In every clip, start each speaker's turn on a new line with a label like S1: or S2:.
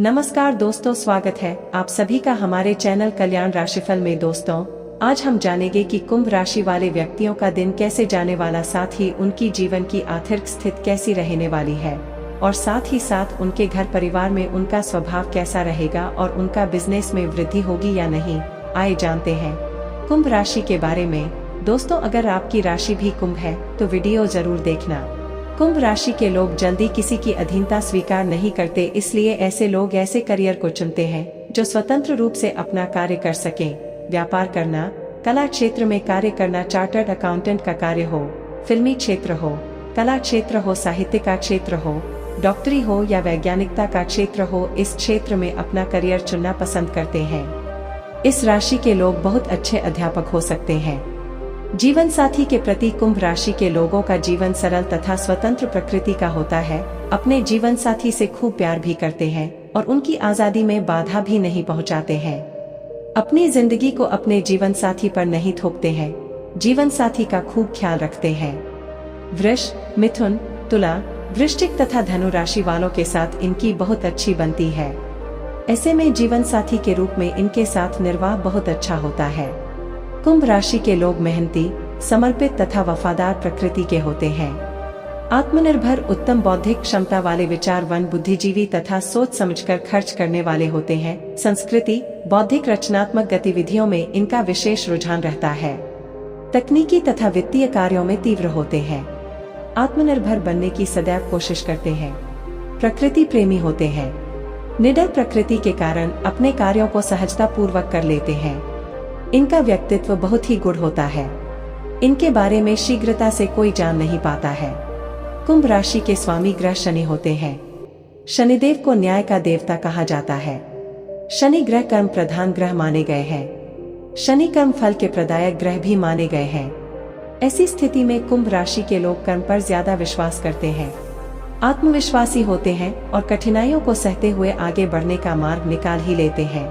S1: नमस्कार दोस्तों, स्वागत है आप सभी का हमारे चैनल कल्याण राशिफल में। दोस्तों, आज हम जानेंगे कि कुंभ राशि वाले व्यक्तियों का दिन कैसे जाने वाला, साथ ही उनकी जीवन की आर्थिक स्थिति कैसी रहने वाली है और साथ ही साथ उनके घर परिवार में उनका स्वभाव कैसा रहेगा और उनका बिजनेस में वृद्धि होगी या नहीं। आइए जानते हैं कुंभ राशि के बारे में। दोस्तों, अगर आपकी राशि भी कुंभ है तो वीडियो जरूर देखना। कुंभ राशि के लोग जल्दी किसी की अधीनता स्वीकार नहीं करते, इसलिए ऐसे लोग ऐसे करियर को चुनते हैं जो स्वतंत्र रूप से अपना कार्य कर सकें। व्यापार करना, कला क्षेत्र में कार्य करना, चार्टर्ड अकाउंटेंट का कार्य हो, फिल्मी क्षेत्र हो, कला क्षेत्र हो, साहित्य का क्षेत्र हो, डॉक्टरी हो या वैज्ञानिकता का क्षेत्र हो, इस क्षेत्र में अपना करियर चुनना पसंद करते हैं। इस राशि के लोग बहुत अच्छे अध्यापक हो सकते हैं। जीवन साथी के प्रति कुंभ राशि के लोगों का जीवन सरल तथा स्वतंत्र प्रकृति का होता है। अपने जीवन साथी से खूब प्यार भी करते हैं और उनकी आजादी में बाधा भी नहीं पहुंचाते हैं। अपनी जिंदगी को अपने जीवन साथी पर नहीं थोपते हैं, जीवन साथी का खूब ख्याल रखते हैं। वृष, मिथुन, तुला, वृश्चिक तथा धनु राशि वालों के साथ इनकी बहुत अच्छी बनती है। ऐसे में जीवन साथी के रूप में इनके साथ निर्वाह बहुत अच्छा होता है। कुंभ राशि के लोग मेहनती, समर्पित तथा वफादार प्रकृति के होते हैं। आत्मनिर्भर, उत्तम बौद्धिक क्षमता वाले, विचारवान, बुद्धिजीवी तथा सोच समझकर खर्च करने वाले होते हैं। संस्कृति, बौद्धिक रचनात्मक गतिविधियों में इनका विशेष रुझान रहता है। तकनीकी तथा वित्तीय कार्यों में तीव्र होते हैं। आत्मनिर्भर बनने की सदैव कोशिश करते हैं। प्रकृति प्रेमी होते हैं। निडर प्रकृति के कारण अपने कार्यों को सहजता पूर्वक कर लेते हैं। इनका व्यक्तित्व बहुत ही गुड़ होता है। इनके बारे में शीघ्रता से कोई जान नहीं पाता है। कुंभ राशि के स्वामी ग्रह शनि होते हैं। शनिदेव को न्याय का देवता कहा जाता है। शनि ग्रह कर्म प्रधान ग्रह माने गए हैं। शनि कर्म फल के प्रदायक ग्रह भी माने गए हैं। ऐसी स्थिति में कुंभ राशि के लोग कर्म पर ज्यादा विश्वास करते हैं, आत्मविश्वासी होते हैं और कठिनाइयों को सहते हुए आगे बढ़ने का मार्ग निकाल ही लेते हैं।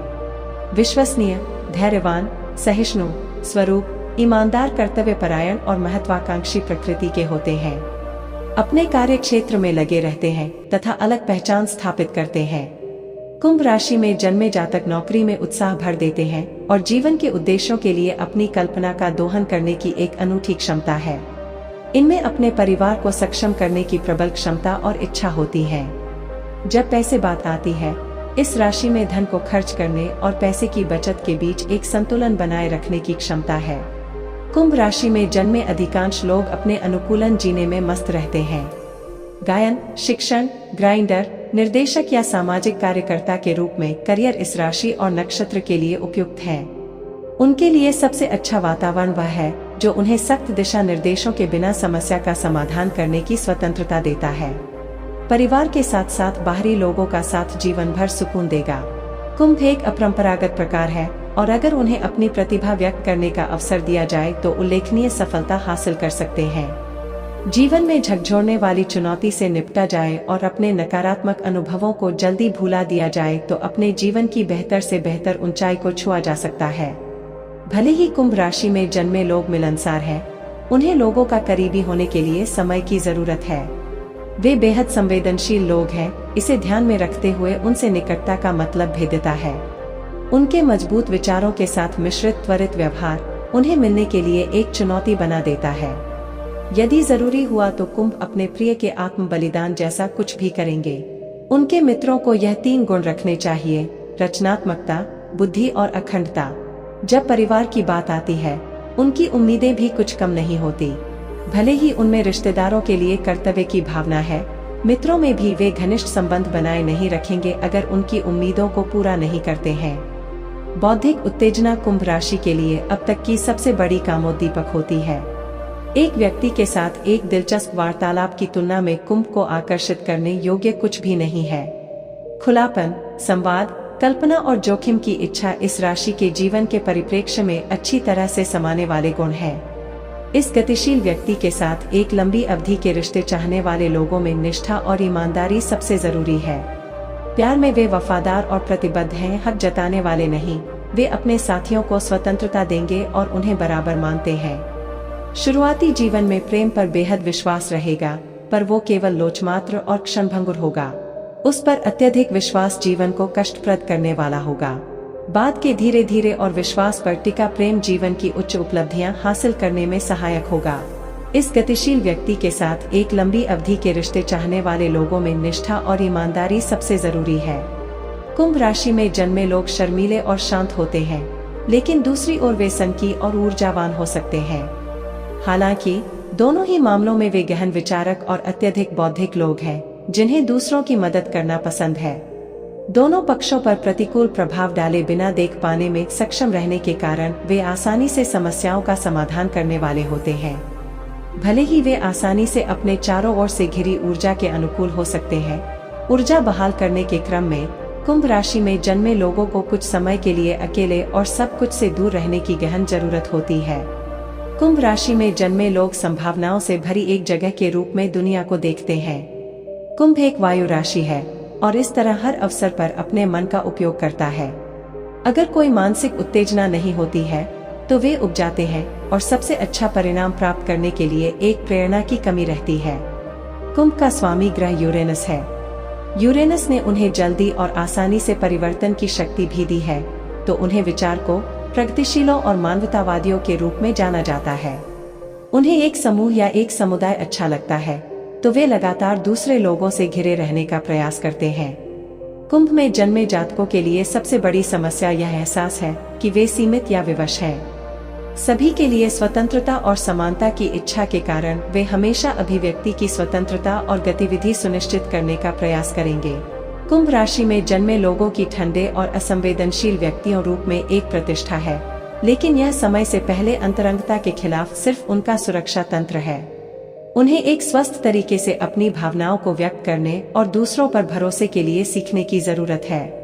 S1: विश्वसनीय, धैर्यवान, सहिष्णु स्वरूप, ईमानदार, कर्तव्यपरायण और महत्वाकांक्षी प्रकृति के होते हैं। अपने कार्य क्षेत्र में लगे रहते हैं तथा अलग पहचान स्थापित करते हैं। कुंभ राशि में जन्मे जातक नौकरी में उत्साह भर देते हैं और जीवन के उद्देश्यों के लिए अपनी कल्पना का दोहन करने की एक अनूठी क्षमता है। इनमें अपने परिवार को सक्षम करने की प्रबल क्षमता और इच्छा होती है। जब पैसे बात आती है, इस राशि में धन को खर्च करने और पैसे की बचत के बीच एक संतुलन बनाए रखने की क्षमता है। कुंभ राशि में जन्मे अधिकांश लोग अपने अनुकूलन जीने में मस्त रहते हैं। गायन, शिक्षण, ग्राइंडर, निर्देशक या सामाजिक कार्यकर्ता के रूप में करियर इस राशि और नक्षत्र के लिए उपयुक्त है। उनके लिए सबसे अच्छा वातावरण वह है जो उन्हें सख्त दिशा निर्देशों के बिना समस्या का समाधान करने की स्वतंत्रता देता है। परिवार के साथ साथ बाहरी लोगों का साथ जीवन भर सुकून देगा। कुंभ एक अपरंपरागत प्रकार है और अगर उन्हें अपनी प्रतिभा व्यक्त करने का अवसर दिया जाए तो उल्लेखनीय सफलता हासिल कर सकते हैं। जीवन में झकझोरने वाली चुनौती से निपटा जाए और अपने नकारात्मक अनुभवों को जल्दी भुला दिया जाए तो अपने जीवन की बेहतर से बेहतर ऊंचाई को छुआ जा सकता है। भले ही कुंभ राशि में जन्मे लोग मिलनसार हैं, उन्हें लोगों का करीबी होने के लिए समय की जरूरत है। वे बेहद संवेदनशील लोग हैं, इसे ध्यान में रखते हुए उनसे निकटता का मतलब भेद्यता है। उनके मजबूत विचारों के साथ मिश्रित त्वरित व्यवहार उन्हें मिलने के लिए एक चुनौती बना देता है। यदि जरूरी हुआ तो कुंभ अपने प्रिय के आत्म बलिदान जैसा कुछ भी करेंगे। उनके मित्रों को यह 3 गुण रखने चाहिए: रचनात्मकता, बुद्धि और अखंडता। जब परिवार की बात आती है, उनकी उम्मीदें भी कुछ कम नहीं होती। भले ही उनमें रिश्तेदारों के लिए कर्तव्य की भावना है, मित्रों में भी वे घनिष्ठ संबंध बनाए नहीं रखेंगे अगर उनकी उम्मीदों को पूरा नहीं करते हैं। बौद्धिक उत्तेजना कुंभ राशि के लिए अब तक की सबसे बड़ी कामोद्दीपक होती है। एक व्यक्ति के साथ एक दिलचस्प वार्तालाप की तुलना में कुंभ को आकर्षित करने योग्य कुछ भी नहीं है। खुलापन, संवाद, कल्पना और जोखिम की इच्छा इस राशि के जीवन के परिप्रेक्ष्य में अच्छी तरह से समाने वाले गुण हैं। इस गतिशील व्यक्ति के साथ एक लंबी अवधि के रिश्ते चाहने वाले लोगों में निष्ठा और ईमानदारी सबसे जरूरी है। प्यार में वे वफादार और प्रतिबद्ध हैं, हक जताने वाले नहीं। वे अपने साथियों को स्वतंत्रता देंगे और उन्हें बराबर मानते हैं। शुरुआती जीवन में प्रेम पर बेहद विश्वास रहेगा, पर वो केवल लोचमात्र और क्षणभंगुर होगा। उस पर अत्यधिक विश्वास जीवन को कष्टप्रद करने वाला होगा। बाद के धीरे धीरे और विश्वास पर टिका प्रेम जीवन की उच्च उपलब्धियां हासिल करने में सहायक होगा। इस गतिशील व्यक्ति के साथ एक लंबी अवधि के रिश्ते चाहने वाले लोगों में निष्ठा और ईमानदारी सबसे जरूरी है। कुंभ राशि में जन्मे लोग शर्मीले और शांत होते हैं, लेकिन दूसरी ओर वे सनकी और ऊर्जावान हो सकते हैं। हालांकि दोनों ही मामलों में वे गहन विचारक और अत्यधिक बौद्धिक लोग हैं, जिन्हें दूसरों की मदद करना पसंद है। दोनों पक्षों पर प्रतिकूल प्रभाव डाले बिना देख पाने में सक्षम रहने के कारण वे आसानी से समस्याओं का समाधान करने वाले होते हैं। भले ही वे आसानी से अपने चारों ओर से घिरी ऊर्जा के अनुकूल हो सकते हैं, ऊर्जा बहाल करने के क्रम में कुंभ राशि में जन्मे लोगों को कुछ समय के लिए अकेले और सब कुछ से दूर रहने की गहन जरूरत होती है। कुंभ राशि में जन्मे लोग संभावनाओं से भरी एक जगह के रूप में दुनिया को देखते हैं। कुंभ एक वायु राशि है और इस तरह हर अवसर पर अपने मन का उपयोग करता है। अगर कोई मानसिक उत्तेजना नहीं होती है तो वे उब जाते हैं और सबसे अच्छा परिणाम प्राप्त करने के लिए एक प्रेरणा की कमी रहती है। कुंभ का स्वामी ग्रह यूरेनस है। यूरेनस ने उन्हें जल्दी और आसानी से परिवर्तन की शक्ति भी दी है, तो उन्हें विचार को प्रगतिशीलों और मानवतावादियों के रूप में जाना जाता है। उन्हें एक समूह या एक समुदाय अच्छा लगता है, तो वे लगातार दूसरे लोगों से घिरे रहने का प्रयास करते हैं। कुंभ में जन्मे जातकों के लिए सबसे बड़ी समस्या यह एहसास है कि वे सीमित या विवश हैं। सभी के लिए स्वतंत्रता और समानता की इच्छा के कारण वे हमेशा अभिव्यक्ति की स्वतंत्रता और गतिविधि सुनिश्चित करने का प्रयास करेंगे। कुंभ राशि में जन्मे लोगों की ठंडे और असंवेदनशील व्यक्तियों रूप में एक प्रतिष्ठा है, लेकिन यह समय से पहले अंतरंगता के खिलाफ सिर्फ उनका सुरक्षा तंत्र है। उन्हें एक स्वस्थ तरीके से अपनी भावनाओं को व्यक्त करने और दूसरों पर भरोसे के लिए सीखने की जरूरत है।